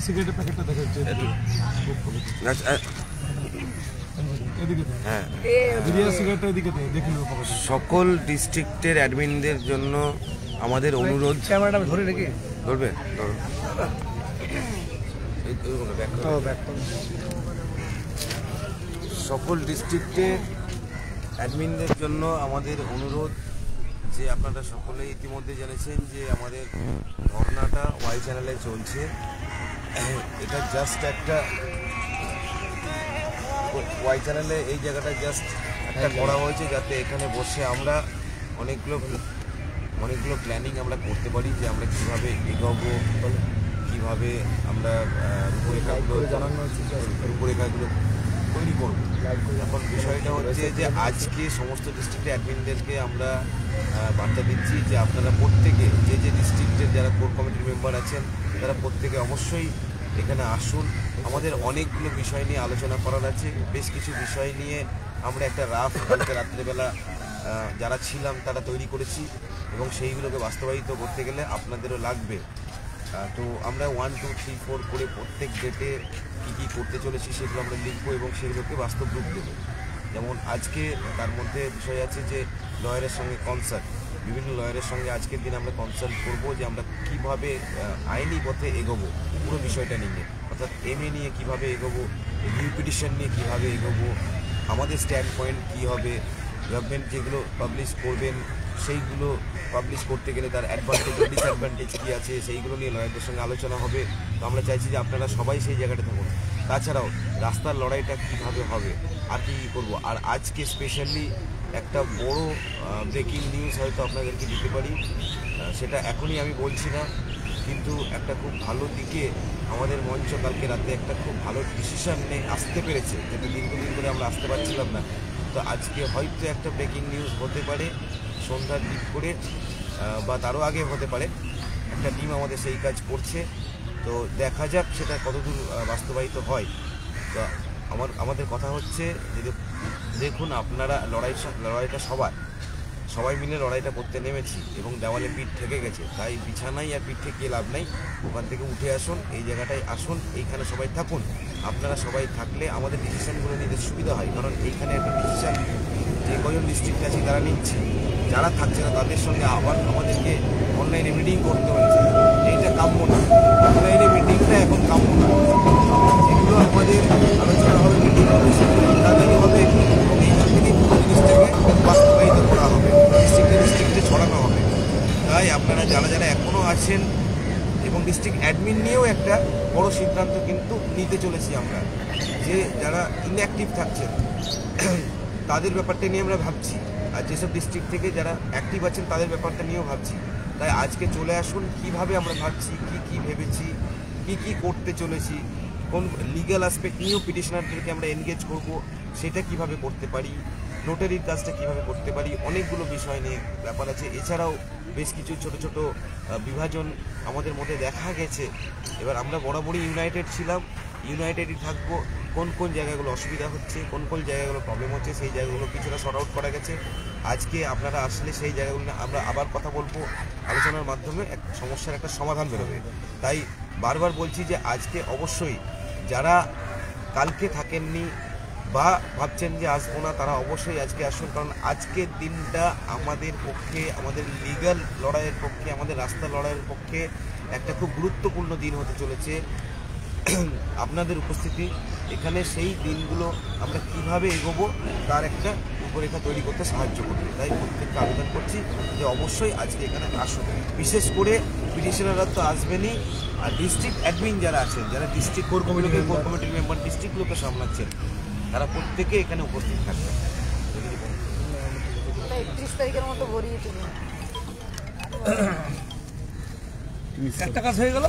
সিগারেটের প্যাকেটটা দেখা যাচ্ছে। সকল ডিস্ট্রিক্টের অ্যাডমিনদের জন্য আমাদের অনুরোধ, ধরে রেখে ধরবে সকল ডিস্ট্রিক্টের অ্যাডমিনদের জন্য আমাদের অনুরোধ যে আপনারা সকলেই ইতিমধ্যে জেনেছেন যে আমাদের ধর্নাটা ওয়াই চ্যানেলে চলছে। এটা জাস্ট একটা ওয়াই চ্যানেলে এই জায়গাটা জাস্ট একটা করা হয়েছে যাতে এখানে বসে আমরা অনেকগুলো প্ল্যানিং আমরা করতে পারি যে আমরা কীভাবে এগোবো, কীভাবে আমরা রূপরেখাগুলো তৈরি করবো। এখন বিষয়টা হচ্ছে যে আজকে সমস্ত ডিস্ট্রিক্টের অ্যাডমিনদেরকে আমরা বার্তা দিচ্ছি যে আপনারা প্রত্যেকে যে ডিস্ট্রিক্টের যারা কোর কমিটির মেম্বার আছেন তারা প্রত্যেকে অবশ্যই এখানে আসুন। আমাদের অনেকগুলো বিষয় নিয়ে আলোচনা করার আছে। বেশ কিছু বিষয় নিয়ে আমরা একটা রাফ কালকে রাত্রেবেলা যারা ছিলাম তারা তৈরি করেছি এবং সেইগুলোকে বাস্তবায়িত করতে গেলে আপনাদেরও লাগবে। তো আমরা 1, 2, 3, 4 করে প্রত্যেক ডেটে কী কী করতে চলেছি সেগুলো আমরা লিখবো এবং সেগুলোকে বাস্তব রূপ দেবো। যেমন আজকে তার মধ্যে বিষয় আছে যে লয়ারের সঙ্গে কনসাল্ট, বিভিন্ন লয়ারের সঙ্গে আজকের দিন আমরা কনসাল্ট করবো যে আমরা কীভাবে আইনি পথে এগোবো পুরো বিষয়টা নিয়ে, অর্থাৎ এমএ নিয়ে কীভাবে এগোবো, রিভিউ পিটিশন নিয়ে কীভাবে এগোবো, আমাদের স্ট্যান্ড পয়েন্ট কী হবে, গভর্নমেন্ট যেগুলো পাবলিশ করবেন সেইগুলো পাবলিশ করতে গেলে তার অ্যাডভান্টেজ ডিসঅ্যাডভান্টেজ কী আছে সেইগুলো নিয়ে লয়ারদের সঙ্গে আলোচনা হবে। তো আমরা চাইছি যে আপনারা সবাই সেই জায়গাটা থাকুন। তাছাড়াও রাস্তার লড়াইটা কীভাবে হবে আর কী কী করবো। আর আজকে স্পেশালি একটা বড় ব্রেকিং নিউজ হয়তো আপনাদেরকে দিতে পারি, সেটা এখনই আমি বলছি না, কিন্তু একটা খুব ভালো দিকে আমাদের মঞ্চ কালকে রাতে একটা খুব ভালো ডিসিশন নিয়ে আসতে পেরেছে, যেটা দীর্ঘদিন ধরে আমরা আসতে পারছিলাম না। তো আজকে হয়তো একটা ব্রেকিং নিউজ হতে পারে সন্ধ্যার দিক করে বা তারও আগে হতে পারে। একটা টিম আমাদের সেই কাজ করছে, তো দেখা যাক সেটা কতদূর বাস্তবায়িত হয়। তো আমাদের কথা হচ্ছে যে দেখুন আপনারা লড়াইটা সবাই মিলে লড়াইটা করতে নেমেছি এবং দেওয়ালে পিঠ ঠেকে গেছে, তাই বিছানায় আর পিঠ ঠেকিয়ে লাভ নাই। ওখান থেকে উঠে আসুন, এই জায়গাটায় আসুন, এইখানে সবাই থাকুন। আপনারা সবাই থাকলে আমাদের ডিসিশনগুলো নিতে সুবিধা হয়, কারণ এইখানে একটা ডিসিশন যে কজন ডিস্ট্রিক্ট আছে তারা নিচ্ছে, যারা থাকছে না তাদের সঙ্গে আবার আমাদেরকে অনলাইনে মিটিং করতে হয়েছে। এইটা কাম্য না, অনলাইনে মিটিংটা এখন কাম্য না। যেগুলো আমাদের আলোচনা হবে, মিটিং হবে, সেগুলো তাড়াতাড়ি হবে এবং এইখান থেকে পুরো জিনিসটাকে বাস্তবায়িত করা হবে, ডিস্ট্রিক্টে ছড়ানো হবে। তাই আপনারা যারা এখনও আছেন এবং ডিস্ট্রিক্ট অ্যাডমিন নিয়েও একটা বড় সিদ্ধান্ত কিন্তু নিতে চলেছি আমরা, যে যারা ইনঅ্যাক্টিভ থাকছেন তাদের ব্যাপারটা নিয়ে আমরা ভাবছি, আর যেসব ডিস্ট্রিক্ট থেকে যারা অ্যাক্টিভ আছেন তাদের ব্যাপারটা নিয়েও ভাবছি। তাই আজকে চলে আসুন, কিভাবে আমরা ভাবছি, কি ভেবেছি, কি করতে চলেছি, কোন লিগ্যাল অ্যাসপেক্ট নিয়েও পিটিশনারদেরকে আমরা এনগেজ করব, সেটা কিভাবে করতে পারি, নোটারির কাজটা কিভাবে করতে পারি, অনেকগুলো বিষয় নিয়ে ব্যাপার আছে। এছাড়াও বেশ কিছু ছোট বিভাজন আমাদের মধ্যে দেখা গেছে। এবার আমরা বরাবরই ইউনাইটেড ছিলাম, ইউনাইটেডই থাকবো। কোন জায়গাগুলো অসুবিধা হচ্ছে, কোন জায়গাগুলো প্রবলেম হচ্ছে, সেই জায়গাগুলো কিছুটা শর্ট আউট করা গেছে। আজকে আপনারা আসলে সেই জায়গাগুলো নিয়ে আমরা আবার কথা বলবো, আলোচনার মাধ্যমে এক সমস্যার একটা সমাধান বেরোবে। তাই বারবার বলছি যে আজকে অবশ্যই যারা কালকে থাকেননি বা ভাবছেন যে আসবো না, তারা অবশ্যই আজকে আসুন, কারণ আজকের দিনটা আমাদের পক্ষে, আমাদের লিগ্যাল লড়াইয়ের পক্ষে, আমাদের রাস্তা লড়াইয়ের পক্ষে একটা খুব গুরুত্বপূর্ণ দিন হতে চলেছে। আপনাদের উপস্থিতি এখানে সেই দিনগুলো আমরা কিভাবে এগোবো তার একটা রূপরেখা তৈরি করতে সাহায্য করবে। তাই প্রত্যেককে আবেদন করছি যে অবশ্যই আজকে এখানে আসুন। বিশেষ করে পিটিশনাররা তো আসবেনই, আর ডিস্ট্রিক্ট অ্যাডমিন যারা আছেন, যারা ডিস্ট্রিক্ট কোর কমিটির মেম্বার ডিস্ট্রিক্টগুলোকে সামলাচ্ছেন, তারা প্রত্যেকে এখানে উপস্থিত থাকবেন। 31 তারিখের মতো ভরিয়ে দিন। একটা কাজ হয়ে গেল।